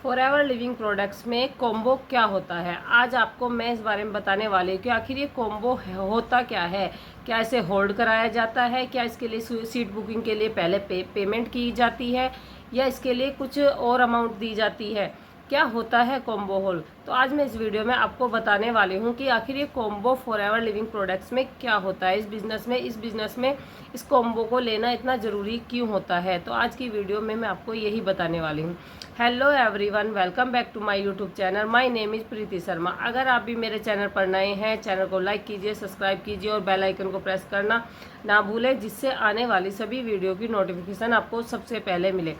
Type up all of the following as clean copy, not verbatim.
Forever living products में combo क्या होता है। आज आपको मैं इस बारे में बताने वाली हूँ कि आखिर ये कॉम्बो होता क्या है। क्या इसे होल्ड कराया जाता है, क्या इसके लिए सीट बुकिंग के लिए पहले पेमेंट की जाती है या इसके लिए कुछ और अमाउंट दी जाती है। क्या होता है कॉम्बो होल्ड, तो आज मैं इस वीडियो में आपको बताने वाली हूँ कि आखिर ये कॉम्बो फॉरएवर लिविंग प्रोडक्ट्स में क्या होता है। इस बिज़नेस में इस कॉम्बो को लेना इतना ज़रूरी क्यों होता है, तो आज की वीडियो में मैं आपको यही बताने वाली हूँ। Hello everyone, welcome back to my YouTube channel. My name is Preeti Sharma. अगर आप भी मेरे चैनल पर नए हैं, चैनल को लाइक कीजिए, सब्सक्राइब कीजिए और बेल आइकन को प्रेस करना ना भूलें, जिससे आने वाली सभी वीडियो की नोटिफिकेशन आपको सबसे पहले मिले।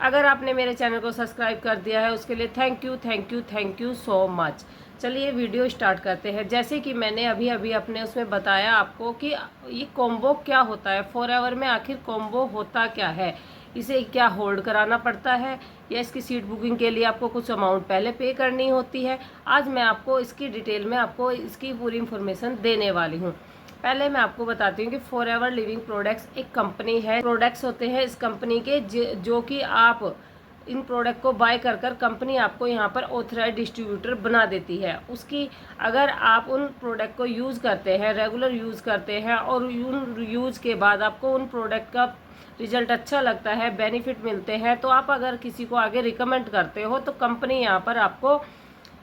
अगर आपने मेरे चैनल को सब्सक्राइब कर दिया है उसके लिए थैंक यू सो मच। चलिए वीडियो स्टार्ट करते हैं। जैसे कि मैंने अभी अभी अपने उसमें बताया आपको कि ये कॉम्बो क्या होता है, फॉरएवर में आखिर कॉम्बो होता क्या है, इसे क्या होल्ड कराना पड़ता है या इसकी सीट बुकिंग के लिए आपको कुछ अमाउंट पहले पे करनी होती है। आज मैं आपको इसकी डिटेल में आपको इसकी पूरी इन्फॉर्मेशन देने वाली हूँ। पहले मैं आपको बताती हूँ कि फॉरएवर लिविंग प्रोडक्ट्स एक कंपनी है। प्रोडक्ट्स होते हैं इस कंपनी के जो कि आप इन प्रोडक्ट को बाय कर कंपनी आपको यहाँ पर ऑथराइज डिस्ट्रीब्यूटर बना देती है। उसकी अगर आप उन प्रोडक्ट को यूज़ करते हैं, रेगुलर यूज़ करते हैं और उन यूज़ के बाद आपको उन प्रोडक्ट का रिजल्ट अच्छा लगता है, बेनिफिट मिलते हैं, तो आप अगर किसी को आगे रिकमेंड करते हो तो कंपनी यहाँ पर आपको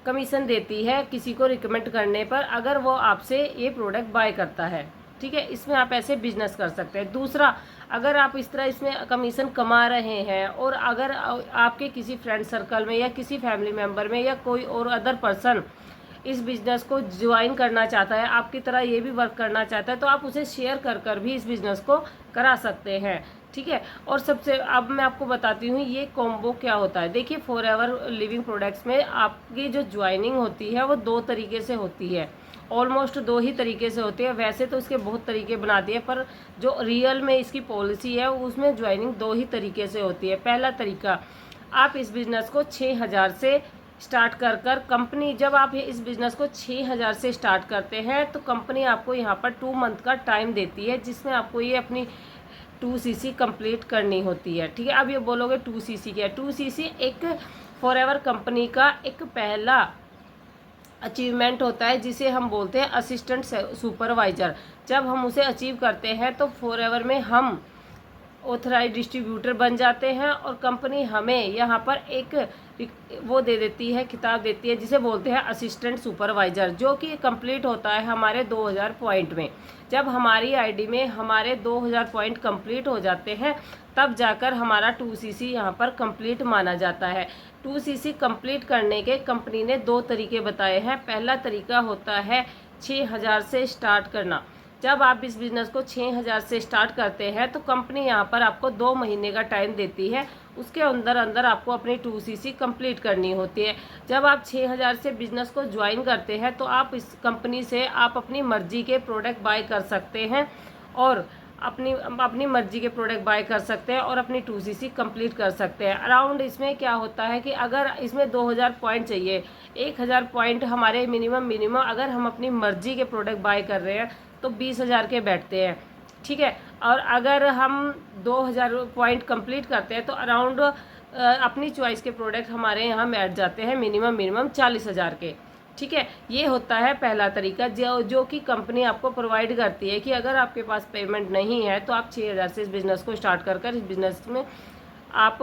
कमीशन देती है किसी को रिकमेंड करने पर, अगर वो आपसे ये प्रोडक्ट बाय करता है। ठीक है, इसमें आप ऐसे बिजनेस कर सकते हैं। दूसरा, अगर आप इस तरह इसमें कमीशन कमा रहे हैं और अगर आपके किसी फ्रेंड सर्कल में या किसी फैमिली मेम्बर में या कोई और अदर पर्सन इस बिज़नेस को ज्वाइन करना चाहता है, आपकी तरह ये भी वर्क करना चाहता है, तो आप उसे शेयर कर भी इस बिज़नेस को करा सकते हैं। ठीक है, और सबसे अब मैं आपको बताती हूँ ये कॉम्बो क्या होता है। देखिए, फॉरएवर लिविंग प्रोडक्ट्स में आपकी जो ज्वाइनिंग होती है वो दो तरीके से होती है, ऑलमोस्ट दो ही तरीके से होती है। वैसे तो इसके बहुत तरीके बना दिए, पर जो रियल में इसकी पॉलिसी है उसमें ज्वाइनिंग दो ही तरीके से होती है। पहला तरीका, आप इस बिज़नेस को 6,000 से स्टार्ट कर कंपनी, जब आप इस बिज़नेस को 6,000 से स्टार्ट करते हैं तो कंपनी आपको यहाँ पर 2 मंथ का टाइम देती है, जिसमें आपको ये अपनी 2cc कंप्लीट करनी होती है। ठीक है, अब ये बोलोगे 2cc क्या है। 2cc एक फॉरएवर कंपनी का एक पहला अचीवमेंट होता है, जिसे हम बोलते हैं असिस्टेंट सुपरवाइजर। जब हम उसे अचीव करते हैं तो फॉरएवर में हम ऑथराइज डिस्ट्रीब्यूटर बन जाते हैं और कंपनी हमें यहाँ पर एक वो दे देती है, किताब देती है, जिसे बोलते हैं असिस्टेंट सुपरवाइजर, जो कि कंप्लीट होता है हमारे 2000 पॉइंट में। जब हमारी आईडी में हमारे 2000 पॉइंट कंप्लीट हो जाते हैं तब जाकर हमारा 2cc यहाँ पर कंप्लीट माना जाता है। 2cc कंप्लीट करने के कंपनी ने दो तरीके बताए हैं। पहला तरीका होता है 6,000 से स्टार्ट करना। जब आप इस बिज़नेस को 6,000 से स्टार्ट करते हैं तो कंपनी यहाँ पर आपको 2 महीने का टाइम देती है। उसके अंदर अंदर आपको अपनी 2cc कंप्लीट करनी होती है। जब आप 6,000 से बिज़नेस को ज्वाइन करते हैं तो आप इस कंपनी से आप अपनी मर्जी के प्रोडक्ट बाय कर सकते हैं और अपनी मर्जी के प्रोडक्ट बाय कर सकते हैं और अपनी 2cc कंप्लीट कर सकते हैं। अराउंड इसमें क्या होता है कि अगर इसमें 2000 पॉइंट चाहिए, 1000 पॉइंट हमारे मिनिमम अगर हम अपनी मर्जी के प्रोडक्ट बाय कर रहे हैं तो 20,000 के बैठते हैं। ठीक है, और अगर हम 2000 पॉइंट कंप्लीट करते हैं तो अराउंड अपनी चॉइस के प्रोडक्ट हमारे यहाँ बैठ जाते हैं मिनिमम 40,000 के। ठीक है, ये होता है पहला तरीका जो कि कंपनी आपको प्रोवाइड करती है कि अगर आपके पास पेमेंट नहीं है तो आप 6,000 से इस बिज़नेस को स्टार्ट कर इस बिज़नेस में आप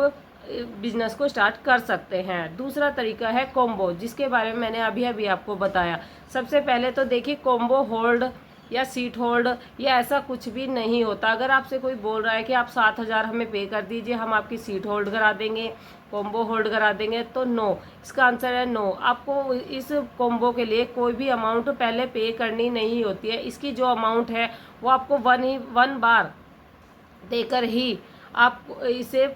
बिज़नेस को स्टार्ट कर सकते हैं। दूसरा तरीका है कॉम्बो, जिसके बारे में मैंने अभी अभी आपको बताया। सबसे पहले तो देखिए, कॉम्बो होल्ड या सीट होल्ड या ऐसा कुछ भी नहीं होता। अगर आपसे कोई बोल रहा है कि आप 7,000 हमें पे कर दीजिए, हम आपकी सीट होल्ड करा देंगे, कॉम्बो होल्ड करा देंगे, तो नो, इसका आंसर है नो। आपको इस कॉम्बो के लिए कोई भी अमाउंट पहले पे करनी नहीं होती है। इसकी जो अमाउंट है वो आपको वन बार देकर ही आप इसे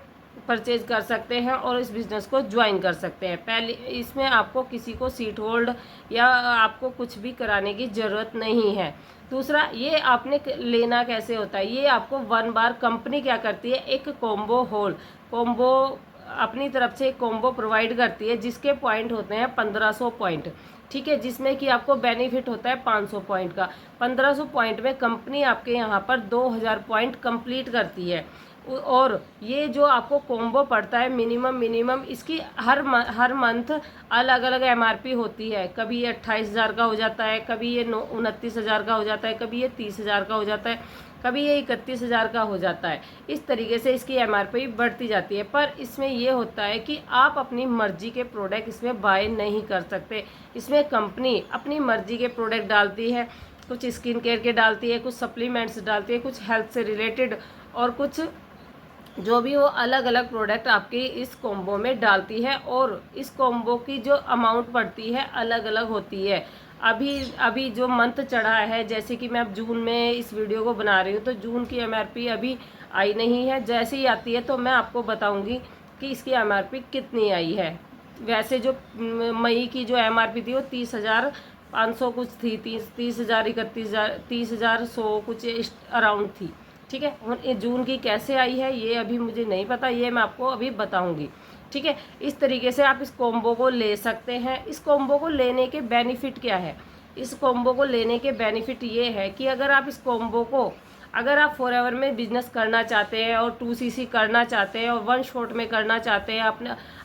परचेज कर सकते हैं और इस बिज़नेस को ज्वाइन कर सकते हैं। पहले इसमें आपको किसी को सीट होल्ड या आपको कुछ भी कराने की ज़रूरत नहीं है। दूसरा, ये आपने लेना कैसे होता है, ये आपको वन बार कंपनी क्या करती है, एक कॉम्बो अपनी तरफ से एक कॉम्बो प्रोवाइड करती है, जिसके पॉइंट होते हैं 1500 पॉइंट। ठीक है, जिसमें कि आपको बेनिफिट होता है 500 पॉइंट का। 1500 पॉइंट में कंपनी आपके यहाँ पर 2000 पॉइंट कंप्लीट करती है। और ये जो आपको कॉम्बो पड़ता है मिनिमम इसकी हर मंथ अलग अलग एमआरपी होती है। कभी ये 28,000 का हो जाता है, कभी ये 29,000 का हो जाता है, कभी ये 30,000 का हो जाता है, कभी ये 31,000 का हो जाता है। इस तरीके से इसकी एमआरपी बढ़ती जाती है। पर इसमें ये होता है कि आप अपनी मर्जी के प्रोडक्ट इसमें बाय नहीं कर सकते। इसमें कंपनी अपनी मर्जी के प्रोडक्ट डालती है, कुछ स्किन केयर के डालती है, कुछ सप्लीमेंट्स डालती है, कुछ हेल्थ से रिलेटेड, और कुछ जो भी वो अलग अलग प्रोडक्ट आपके इस कॉम्बो में डालती है। और इस कॉम्बो की जो अमाउंट पड़ती है अलग अलग होती है। अभी जो मंथ चढ़ा है, जैसे कि मैं अब जून में इस वीडियो को बना रही हूँ, तो जून की एमआरपी अभी आई नहीं है। जैसे ही आती है तो मैं आपको बताऊंगी कि इसकी एमआरपी कितनी आई है। वैसे जो मई की जो एमआरपी थी वो 30,500 कुछ थी, 30,000, 31,000, 30,100 कुछ अराउंड थी। ठीक है, और ये जून की कैसे आई है ये अभी मुझे नहीं पता, ये मैं आपको अभी बताऊंगी। ठीक है, इस तरीके से आप इस कॉम्बो को ले सकते हैं। इस कॉम्बो को लेने के बेनिफिट क्या है? इस कॉम्बो को लेने के बेनिफिट ये है कि अगर आप इस कॉम्बो को, अगर आप फॉरएवर में बिजनेस करना चाहते हैं और 2cc करना चाहते हैं और वन शॉट में करना चाहते हैं,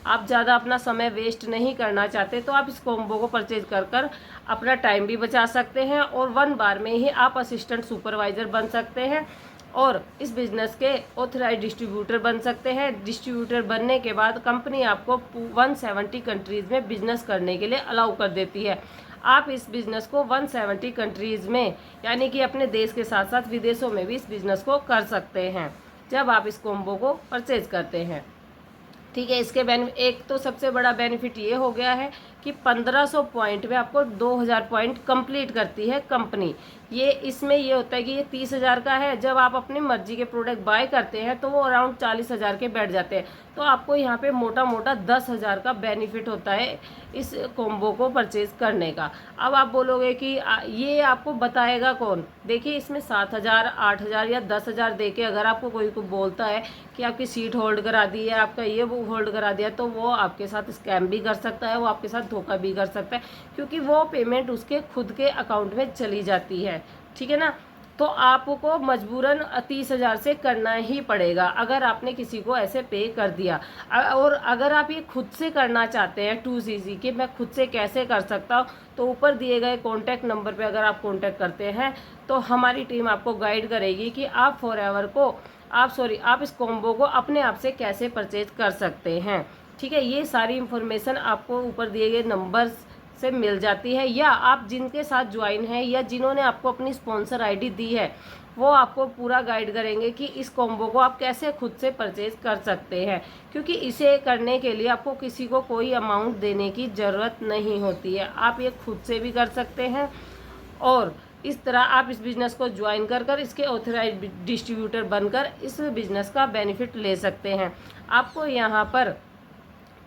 आप ज़्यादा अपना समय वेस्ट नहीं करना चाहते, तो आप इस कॉम्बो को परचेज कर अपना टाइम भी बचा सकते हैं और 1 बार में ही आप असिस्टेंट सुपरवाइज़र बन सकते हैं और इस बिज़नेस के ऑथराइज डिस्ट्रीब्यूटर बन सकते हैं। डिस्ट्रीब्यूटर बनने के बाद कंपनी आपको 170 कंट्रीज़ में बिजनेस करने के लिए अलाउ कर देती है। आप इस बिज़नेस को 170 कंट्रीज़ में, यानी कि अपने देश के साथ साथ विदेशों में भी इस बिज़नेस को कर सकते हैं जब आप इस कॉम्बो को परचेज करते हैं। ठीक है, इसके एक तो सबसे बड़ा बेनिफिट ये हो गया है कि 1500 पॉइंट में आपको 2000 पॉइंट कंप्लीट करती है कंपनी। ये इसमें ये होता है कि ये 30,000 का है, जब आप अपनी मर्जी के प्रोडक्ट बाय करते हैं तो वो अराउंड 40,000 के बैठ जाते हैं। तो आपको यहाँ पे मोटा मोटा 10,000 का बेनिफिट होता है इस कॉम्बो को परचेज करने का। अब आप बोलोगे कि ये आपको बताएगा कौन? देखिए, इसमें 7,000, 8,000 या 10,000 दे के अगर आपको कोई को बोलता है कि आपकी सीट होल्ड करा दी है, आपका ये वो होल्ड करा दिया, तो वो आपके साथ स्कैम भी कर सकता है, वो आपके साथ धोखा भी कर सकता है, क्योंकि वो पेमेंट उसके खुद के अकाउंट में चली जाती है। ठीक है ना? तो आपको मजबूरन 30,000 से करना ही पड़ेगा अगर आपने किसी को ऐसे पे कर दिया। और अगर आप ये खुद से करना चाहते हैं 2cc कि मैं खुद से कैसे कर सकता हूँ, तो ऊपर दिए गए कॉन्टैक्ट नंबर पे अगर आप कॉन्टैक्ट करते हैं तो हमारी टीम आपको गाइड करेगी कि आप फॉरएवर को आप इस कॉम्बो को अपने आप से कैसे परचेज कर सकते हैं। ठीक है, ये सारी इन्फॉर्मेशन आपको ऊपर दिए गए नंबर्स से मिल जाती है, या आप जिनके साथ ज्वाइन है या जिन्होंने आपको अपनी स्पॉन्सर आईडी दी है वो आपको पूरा गाइड करेंगे कि इस कॉम्बो को आप कैसे खुद से परचेज कर सकते हैं, क्योंकि इसे करने के लिए आपको किसी को कोई अमाउंट देने की ज़रूरत नहीं होती है। आप ये खुद से भी कर सकते हैं और इस तरह आप इस बिज़नेस को ज्वाइन कर इसके ऑथराइज डिस्ट्रीब्यूटर बनकर इस बिज़नेस का बेनिफिट ले सकते हैं। आपको यहाँ पर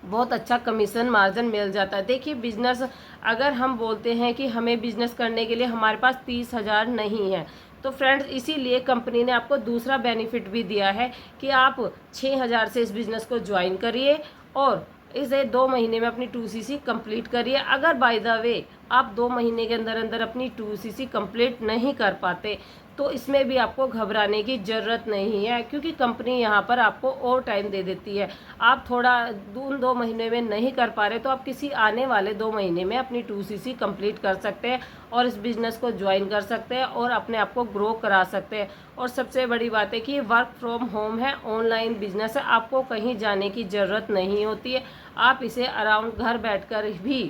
बहुत अच्छा कमीशन मार्जिन मिल जाता है। देखिए, बिज़नेस अगर हम बोलते हैं कि हमें बिज़नेस करने के लिए हमारे पास 30,000 नहीं है, तो फ्रेंड्स इसीलिए कंपनी ने आपको दूसरा बेनिफिट भी दिया है कि आप 6,000 से इस बिज़नेस को ज्वाइन करिए और इसे 2 महीने में अपनी 2cc कंप्लीट करिए। अगर बाय द वे आप 2 महीने के अंदर अंदर अपनी 2cc कंप्लीट नहीं कर पाते तो इसमें भी आपको घबराने की ज़रूरत नहीं है, क्योंकि कंपनी यहाँ पर आपको और टाइम दे देती है। आप थोड़ा 2 महीने में नहीं कर पा रहे तो आप किसी आने वाले 2 महीने में अपनी 2cc कंप्लीट कर सकते हैं और इस बिज़नेस को ज्वाइन कर सकते हैं और अपने आप को ग्रो करा सकते हैं। और सबसे बड़ी बात है कि ये वर्क फ्रॉम होम है, ऑनलाइन बिजनेस है, आपको कहीं जाने की ज़रूरत नहीं होती है। आप इसे अराउंड घर बैठकर भी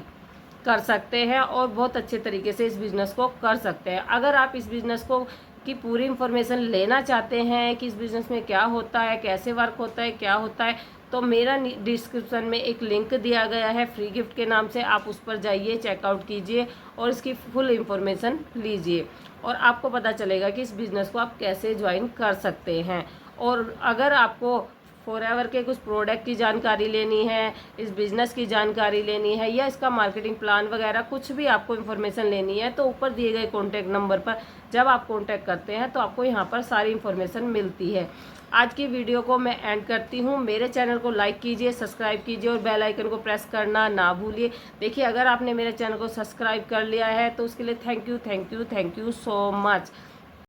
कर सकते हैं और बहुत अच्छे तरीके से इस बिज़नेस को कर सकते हैं। अगर आप इस बिज़नेस को की पूरी इन्फॉर्मेशन लेना चाहते हैं कि इस बिज़नेस में क्या होता है, कैसे वर्क होता है, क्या होता है, तो मेरा डिस्क्रिप्शन में एक लिंक दिया गया है फ्री गिफ्ट के नाम से, आप उस पर जाइए, चेकआउट कीजिए और इसकी फुल इन्फॉर्मेशन लीजिए और आपको पता चलेगा कि इस बिज़नेस को आप कैसे ज्वाइन कर सकते हैं। और अगर आपको फॉरएवर के कुछ प्रोडक्ट की जानकारी लेनी है, इस बिज़नेस की जानकारी लेनी है या इसका मार्केटिंग प्लान वगैरह कुछ भी आपको इन्फॉर्मेशन लेनी है, तो ऊपर दिए गए कॉन्टैक्ट नंबर पर जब आप कॉन्टैक्ट करते हैं तो आपको यहाँ पर सारी इन्फॉर्मेशन मिलती है। आज की वीडियो को मैं एंड करती हूँ। मेरे चैनल को लाइक कीजिए, सब्सक्राइब कीजिए और बेल आइकन को प्रेस करना ना भूलिए। देखिए, अगर आपने मेरे चैनल को सब्सक्राइब कर लिया है तो उसके लिए थैंक यू सो मच।